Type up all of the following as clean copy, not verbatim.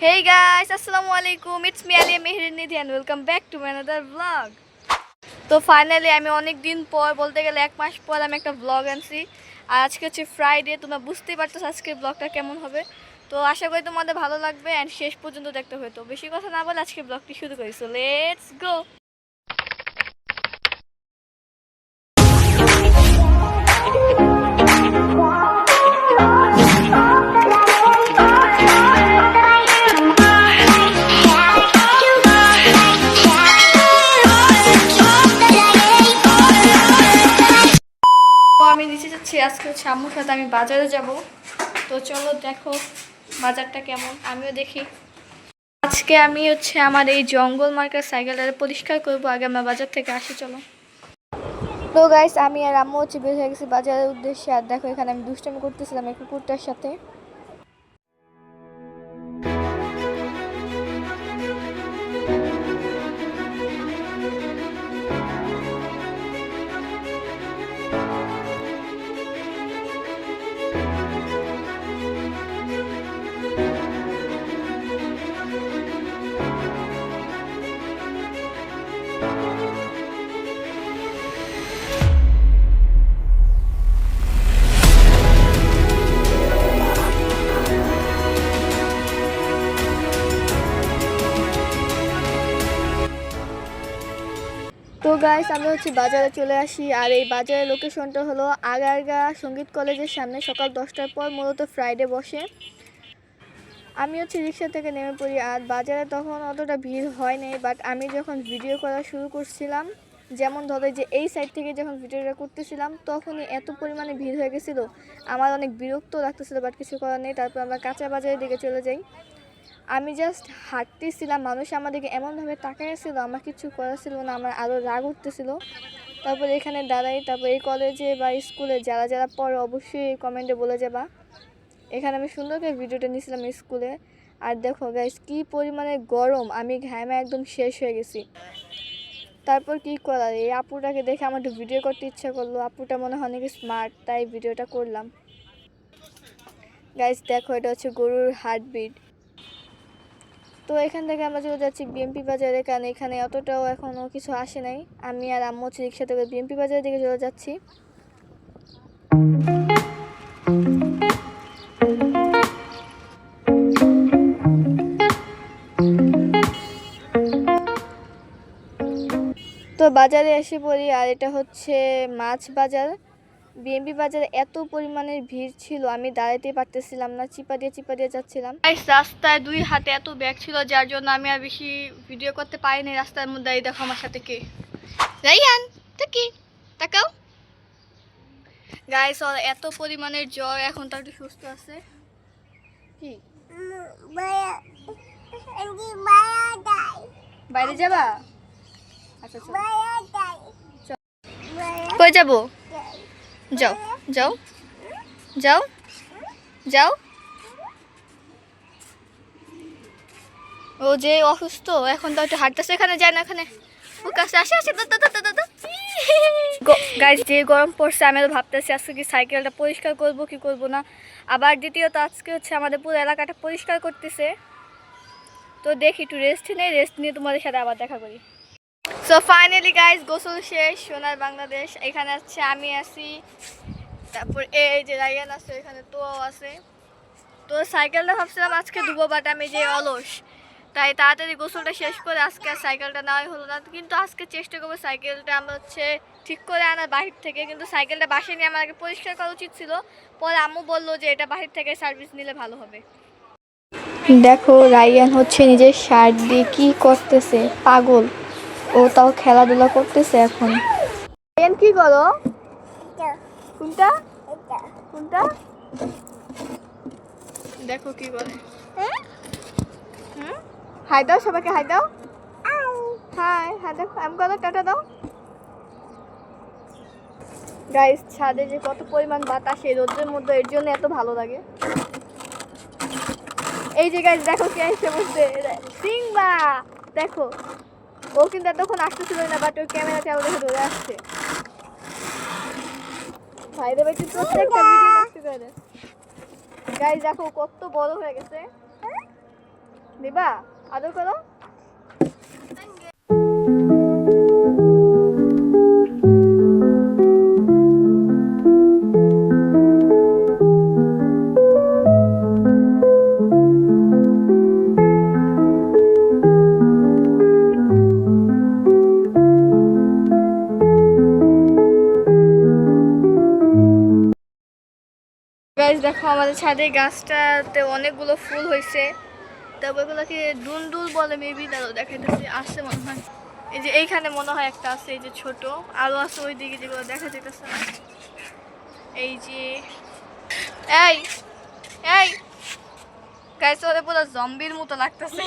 Hey guys, Assalamualaikum. It's me Alia Mehrinidhi and welcome back to another vlog. তো finally আমি অনেক দিন পর বলতে গেলে 1 মাস পর আমি একটা ব্লগ আনছি। আর আজকে হচ্ছে ফ্রাইডে, তোমরা বুঝতেই পারতেছো আজকের ব্লগটা কেমন হবে। তো আশা করি তোমাদের ভালো লাগবে এন্ড শেষ পর্যন্ত দেখতে হবে। তো বেশি কথা না বলে আজকে ব্লগটি শুরু করি। So let's go. আমি নিচে যাচ্ছি, আজকে হচ্ছে আম্মুর সাথে আমি বাজারে যাব। তো চলো দেখো বাজারটা কেমন, আমিও দেখি। আজকে আমি হচ্ছে আমার এই জঙ্গল মার্কেট সাইকেলটা পরিষ্কার করবো। আগে আমরা বাজার থেকে আসি, চলো। তো গাইস, আমি আর আম্মু হচ্ছে বের হয়ে গেছি বাজারের উদ্দেশ্যে। আর দেখো এখানে আমি দুষ্টামি করতেছিলাম এই কুকুরটার সাথে। তো গাইস, আমরা হচ্ছে বাজারে চলে আসি। আর এই বাজারের লোকেশনটা হলো আগারগা সঙ্গীত কলেজের সামনে। সকাল 10টার পর মূলত ফ্রাইডে বসে। আমি হচ্ছে রিক্সা থেকে নেমে পড়ি। আর বাজারে তখন অতটা ভিড় হয় নাই, বাট আমি যখন ভিডিও করা শুরু করছিলাম, যেমন ধরো যে এই সাইড থেকে যখন ভিডিওটা করতেছিলাম, তখনই এত পরিমাণে ভিড় হয়ে গেছিলো, আমার অনেক বিরক্ত লাগতেছিলো। বাট কিছু করার নেই। তারপর আমরা কাঁচা বাজারের দিকে চলে যাই। আমি জাস্ট হাঁটতেছিলাম, মানুষ আমাদেরকে এমনভাবে তাকাইছিল, আমার কিছু করার ছিল না, আমার আরও রাগ উঠতেছিল। তারপর এখানে দাঁড়াই। তারপর এই কলেজে বা স্কুলে যারা যারা পড়ে অবশ্যই কমেন্টে বলে যাবা। এখানে আমি সুন্দর করে ভিডিওটা নিয়েছিলাম স্কুলে। আর দেখো গাইস, কী পরিমাণে গরম, আমি ঘামে একদম শেষ হয়ে গেছি। তারপর কি করার, এই আপুটাকে দেখে আমার একটু ভিডিও করতে ইচ্ছা করলো। আপুটা মনে হয় অনেক স্মার্ট, তাই ভিডিওটা করলাম। গাইস দেখো, এটা হচ্ছে গরুর হার্টবিট। তো এখান থেকে আমরা চলে যাচ্ছি বিএমপি বাজারে, কারণ এখানে অতটাও এখনও কিছু আসে নাই। আমি আর আম্মু হচ্ছে রিক্সা থেকে বিএমপি বাজারের দিকে চলে যাচ্ছি। তো বাজারে এসে পড়ি। আর এটা হচ্ছে মাছ বাজার। বিএমপি বাজারে এত পরিমাণের ভিড় ছিল, আমি দাঁড়াতে পারতেছিলাম না, চিপা দিয়ে যাচ্ছিলাম। রাস্তায় দুই হাতে এত ব্যাগ ছিল, যার জন্য আমি আর বেশি ভিডিও করতে পারিনি। রাস্তার মধ্যে এই দেখো আমার সাথে কে, রাইয়ান, কি তাকাও। গাইস, ওর এত পরিমাণের জ্বর, এখন তো একটু সুস্থ আছে। কি বাইরে যাবা? আচ্ছা কই যাবো? যাও যাও যাও যাও। ও যে অসুস্থ, এখন তো একটু হাঁটতেছে। এখানে যায় না, এখানে ও কাছে আসে আসে। গাইস, যে গরম পড়ছে, আমি তো ভাবতেছি আজকে কি সাইকেলটা পরিষ্কার করব কি করব না। আবার দ্বিতীয়ত আজকে হচ্ছে আমাদের পুরো এলাকাটা পরিষ্কার করতেছে। তো দেখি, একটু রেস্ট নেই, রেস্ট নিয়ে তোমাদের সাথে আবার দেখা করি। সো ফাইনালি গাইস, গোসল শেষ। সোনার বাংলাদেশ এখানে আছে, আমি আছি, তারপর এই যে রায়ান আছে, এখানে তো আছে। তো সাইকেলটা ভাবছিলাম আজকে ধুবো, বাট আমি যে অলস, তাই তাড়াতাড়ি গোসলটা শেষ করে আজকে আর সাইকেলটা নেওয়াই হলো না। কিন্তু আজকে চেষ্টা করবো সাইকেলটা আমরা হচ্ছে ঠিক করে আনার বাহির থেকে। কিন্তু সাইকেলটা বাসায় নিয়ে আমার আগে পরিষ্কার করা উচিত ছিল। পরে আম্মু বললো যে এটা বাহির থেকে সার্ভিস নিলে ভালো হবে। দেখো রায়ান হচ্ছে নিজের শার্ট দিয়ে কি করতেছে, পাগল। ও তাও খেলাধুলা করতেছে এখন। রায়ান কি করো? কোনটা কোনটা দেখো কি বলে। হাই দাও সবাইকে, হাই দাও। হাই হাই দাও, আমি করো, টাটা দাও। গাইস, ছাদে যে কত পরিমাণ বাতাস এই রোদের মধ্যে, এর জন্য এত ভালো লাগে। এই যে গাইস দেখো কে এসে বসছে, সিংবা। দেখো ও কিন্তু এতক্ষণ আসতেছিল না, বাট ওর ক্যামেরা চালু দেখে ধরে আসছে। ভাইরে ভাই, প্রত্যেকটা ভিডিও নষ্ট করে দেয়। গাইস দেখো কত বড় হয়ে গেছে। দিবা আদর করো। গাইস দেখো আমাদের ছাদে গাছটাতে অনেকগুলো ফুল হয়েছে, তারপর এগুলোকে দুলদুল বলে মেবি, তারও দেখাইতেছি আসছে মনে হয়। এই যে এইখানে মনে হয় একটা আছে, এই যে ছোট আরো আছে ওই দিকে যেগুলো দেখা যেতেছে না। এই যে এই এই গাইস ওরে পুরো জম্বির মতো লাগতেছে।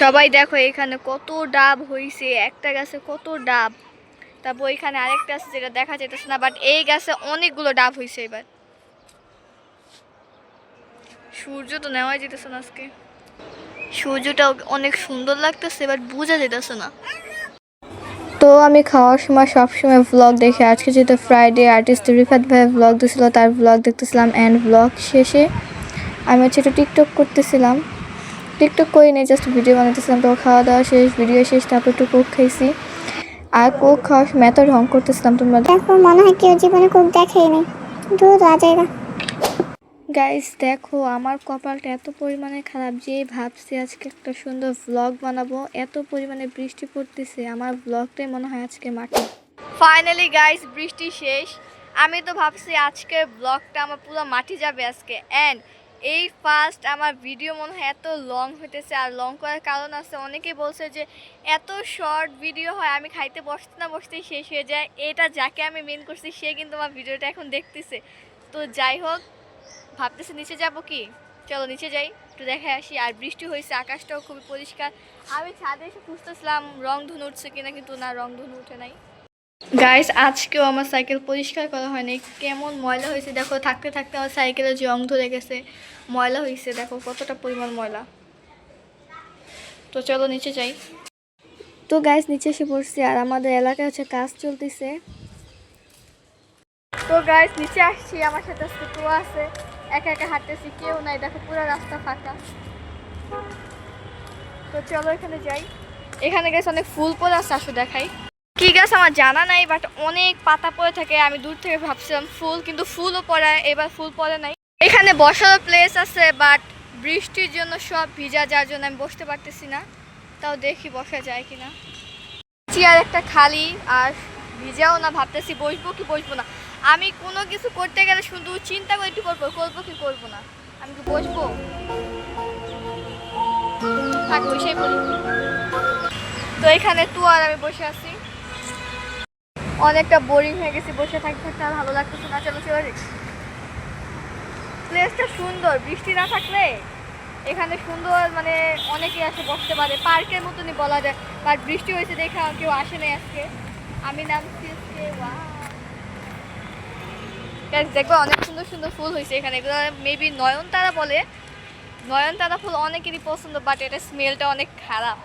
সবাই দেখো এখানে কত ডাব হইছে, একটা গাছে কত ডাব। তারপর ওইখানে আরেকটা আছে যেটা দেখা যেতেছে না, বাট এই গাছে অনেকগুলো ডাব হইছে। এবার সূর্য তো নেওয়াই যেতেছে না আজকে, সূর্যটা অনেক সুন্দর লাগতেছে বাট বোঝা যেতেছে না। তো আমি খাওয়ার সময় সবসময় ভ্লগ দেখি, আজকে যেহেতু ফ্রাইডে আর্টিস্ট রিফাত ভাই ভ্লগ দিয়েছিল, তার ভ্লগ দেখতেছিলাম। অ্যান্ড ভ্লগ শেষে আমি হচ্ছে একটু টিকটক করতেছিলাম, টিকটক করে নিয়ে জাস্ট ভিডিও বানাতেছিলাম। তো খাওয়া দাওয়া শেষ, ভিডিও শেষ, তারপর একটু কোক খাইছি। আর কোক খাওয়ার সময় এত ঢং করতেছিলাম, তোমরা দেখো মনে হয় কেউ জীবনে কোক দেখেই নি, দুধ আজাইরা। গাইস দেখো আমার কপালটা এত পরিমাণে খারাপ যে ভাবছি আজকে একটা সুন্দর ভ্লগ বানাবো, এত পরিমাণে বৃষ্টি পড়তেছে, আমার ভ্লগটাই মনে হয় আজকে মাটি। ফাইনালি গাইস বৃষ্টি শেষ, আমি তো ভাবছি আজকের ব্লগটা আমার পুরো মাটি যাবে আজকে। অ্যান্ড এই ফার্স্ট আমার ভিডিও মনে হয় এত লং হইতেছে, আর লং করার কারণ আছে, অনেকেই বলছে যে এত শর্ট ভিডিও হয়, আমি খাইতে বসতে না বসতেই শেষ হয়ে যায়। এটা যাকে আমি মেন করছি সে কিন্তু আমার ভিডিওটা এখন দেখতেছে। তো যাই হোক ভাবতেছি নিচে যাব কি, চলো নিচে যাই একটু দেখে আসি। আর বৃষ্টি হয়েছে, আকাশটাও খুবই পরিষ্কার। আমি ছাদে এসে খুঁজতেছিলাম রংধনু উঠছে কিনা, কিন্তু না রংধনু উঠে নাই। গাইস আজকেও আমার সাইকেল পরিষ্কার করা হয়নি, কেমন ময়লা হয়েছে দেখো, থাকতে থাকতে আমার সাইকেলে জং ধরে গেছে, ময়লা হয়েছে দেখো কতটা পরিমাণ ময়লা। তো চলো নিচে যাই। তো গাইস নিচে এসে পড়ছি, আর আমাদের এলাকায় হচ্ছে কাজ চলতেছে। তো গাইস নিচে আসছি, আমার সাথে আজকে তো আছে, একা একা হাঁটতেছি, কেউ নাই দেখো পুরো রাস্তা ফাঁকা। তো চলো এখানে যাই। এখানে গাইস অনেক ফুল পড়ে আছে, আসো দেখাই। কি গাছ আমার জানা নাই, বাট অনেক পাতা পড়ে থাকে, আমি দূর থেকে ভাবছিলাম ফুল, কিন্তু ফুলও পড়ে, এবার ফুল পড়ে নাই। এখানে বসার প্লেস আছে, বাট বৃষ্টির জন্য সব ভিজা, যার জন্য আমি বসতে পারতেছি না। তাও দেখি বসা যায় কিনা। চেয়ার একটা খালি, আর ভিজাও না, ভাবতেছি বসবো কি বসবো না। আমি কোনো কিছু করতে গেলে শুধু চিন্তা করে একটু করবো কি করবো না, আমি কি বসবো, থাক বসেই পড়ি। তো এখানে তো আর আমি বসে আছি, অনেকটা বোরিং হয়ে গেছি, বসে থাকতে থাকতে আর ভালো লাগতেছে না। চলো চলো, প্লেসটা সুন্দর, বৃষ্টি না থাকলে এখানে সুন্দর, মানে অনেকেই আসে বসতে পারে, পার্কের মতনই বলা যায়। বাট বৃষ্টি হয়েছে দেখা কেউ আসে নাই আজকে। আমি নামছি দেখবো অনেক সুন্দর সুন্দর ফুল হয়েছে এখানে, এগুলো মেবি নয়নতারা বলে, নয়নতারা ফুল অনেকেরই পছন্দ, বাট এটা স্মেলটা অনেক খারাপ।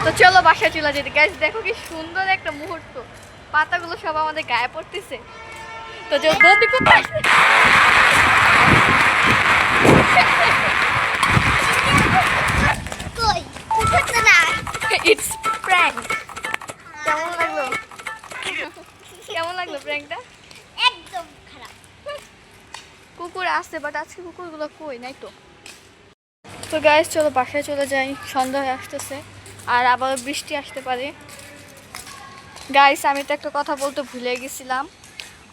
তো চলো বাসায় চলে যেতে। গাইস দেখো কি সুন্দর একটা মুহূর্ত, পাতাগুলো সব আমাদের গায়ে পড়তেছে। তো বন্দি করতে ইটস প্র্যাঙ্ক। কেমন লাগলো, কেমন লাগলো প্র্যাঙ্কটা? একদম খারাপ। কুকুর আসছে, বাট আজকে কুকুরগুলো কই নাই তো। তো গাইস চলো বাসায় চলে যাই, সন্ধ্যা হয়ে আসতেছে, আর আবার বৃষ্টি আসতে পারে। গাইস আমি তো একটা কথা বলতে ভুলে গেছিলাম,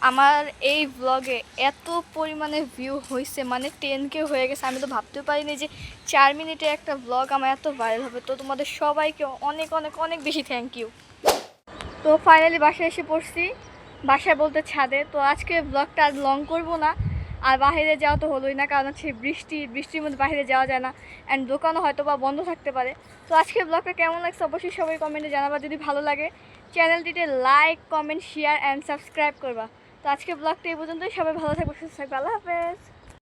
আমার এই ব্লগে এত পরিমাণে ভিউ হয়েছে, মানে 10K হয়ে গেছে। আমি তো ভাবতে পারিনি যে 4 মিনিটে একটা ব্লগ আমার এত ভাইরাল হবে। তো তোমাদের সবাইকে অনেক অনেক অনেক বেশি থ্যাংক ইউ। তো ফাইনালি বাসায় এসে পড়ছি, বাসায় বলতে ছাদে। তো আজকে ব্লগটা আর লং করব না, আর বাইরে যাওয়া তো হলোই না, কারণ হচ্ছে বৃষ্টির মধ্যে বাইরে যাওয়া যায় না, অ্যান্ড দোকানও হয়তো বা বন্ধ থাকতে পারে। তো আজকের ব্লগটা কেমন লাগছে অবশ্যই সবাই কমেন্টে জানাবা। যদি ভালো লাগে চ্যানেলটিতে like, comment, share and subscribe করবা। তো আজকের ব্লগটা এই পর্যন্তই। সবাই ভালো থাকবে, সুস্থ থাকবে। আল্লাহ হাফেজ।